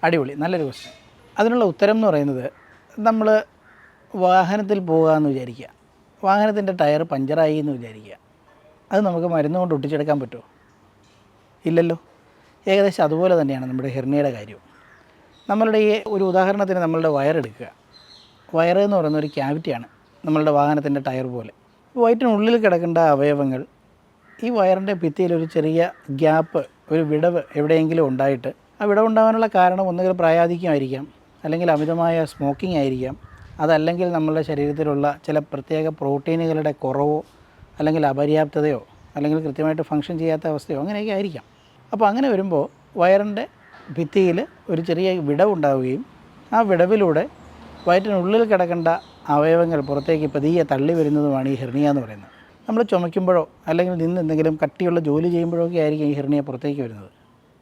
അടിപൊളി, നല്ലൊരു ക്വസ്റ്റ്യൻ. അതിനുള്ള ഉത്തരം എന്ന് പറയുന്നത്, നമ്മൾ വാഹനത്തിൽ പോകുക എന്ന് വിചാരിക്കുക, വാഹനത്തിൻ്റെ ടയർ പഞ്ചറായി എന്ന് വിചാരിക്കുക. അത് നമുക്ക് മരുന്ന് കൊണ്ട് ഒട്ടിച്ചെടുക്കാൻ പറ്റുമോ? ഇല്ലല്ലോ. ഏകദേശം അതുപോലെ തന്നെയാണ് നമ്മുടെ ഹെർണിയയുടെ കാര്യം. നമ്മളുടെ ഈ ഒരു ഉദാഹരണത്തിന് നമ്മളുടെ വയറെടുക്കുക. വയറ് എന്ന് പറയുന്ന ഒരു ക്യാവിറ്റിയാണ് നമ്മളുടെ വാഹനത്തിൻ്റെ ടയർ പോലെ. വയറ്റിനുള്ളിൽ കിടക്കേണ്ട അവയവങ്ങൾ ഈ വയറിൻ്റെ ഭിത്തിയിൽ ഒരു ചെറിയ ഗ്യാപ്പ്, ഒരു വിടവ് എവിടെയെങ്കിലും ഉണ്ടായിട്ട്, ആ വിടവുണ്ടാകാനുള്ള കാരണം ഒന്നുകിൽ പ്രായാധിക്യമായിരിക്കാം, അല്ലെങ്കിൽ അമിതമായ സ്മോക്കിംഗ് ആയിരിക്കാം, അതല്ലെങ്കിൽ നമ്മളുടെ ശരീരത്തിലുള്ള ചില പ്രത്യേക പ്രോട്ടീനുകളുടെ കുറവോ അല്ലെങ്കിൽ അപര്യാപ്തതയോ അല്ലെങ്കിൽ കൃത്യമായിട്ട് ഫങ്ഷൻ ചെയ്യാത്ത അവസ്ഥയോ അങ്ങനെയൊക്കെ ആയിരിക്കാം. അപ്പോൾ അങ്ങനെ വരുമ്പോൾ വയറിൻ്റെ ഭിത്തിയിൽ ഒരു ചെറിയ വിടവുണ്ടാവുകയും ആ വിടവിലൂടെ വയറ്റിനുള്ളിൽ കിടക്കേണ്ട അവയവങ്ങൾ പുറത്തേക്ക് പതിയെ തള്ളി വരുന്നതുമാണ് ഈ ഹെർണിയ എന്ന് പറയുന്നത്. നമ്മൾ ചുമയ്ക്കുമ്പോഴോ അല്ലെങ്കിൽ നിന്ന് എന്തെങ്കിലും കട്ടിയുള്ള ജോലി ചെയ്യുമ്പോഴോ ഒക്കെ ആയിരിക്കും ഈ ഹെർണിയ പുറത്തേക്ക് വരുന്നത്.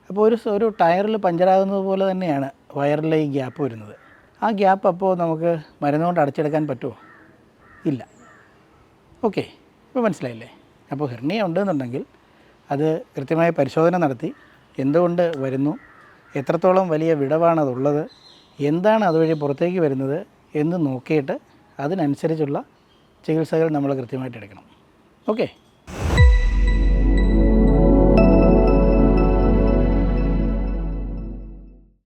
അപ്പോൾ ഒരു ടയറിൽ പഞ്ചറാകുന്നത് പോലെ തന്നെയാണ് വയറിലെ ഈ ഗ്യാപ്പ് വരുന്നത്. ആ ഗ്യാപ്പ് അപ്പോൾ നമുക്ക് മരുന്നുകൊണ്ട് അടച്ചെടുക്കാൻ പറ്റുമോ? ഇല്ല. ഓക്കെ, ഇപ്പോൾ മനസ്സിലായില്ലേ? അപ്പോൾ ഹെർണിയ ഉണ്ടെന്നുണ്ടെങ്കിൽ അത് കൃത്യമായ പരിശോധന നടത്തി എന്തുകൊണ്ട് വരുന്നു, എത്രത്തോളം വലിയ വിടവാണതുള്ളത്, എന്താണ് അതുവഴി പുറത്തേക്ക് വരുന്നത് എന്ന് നോക്കിയിട്ട് അതിനനുസരിച്ചുള്ള ചികിത്സകൾ നമ്മൾ കൃത്യമായിട്ട് എടുക്കണം. ഓക്കെ.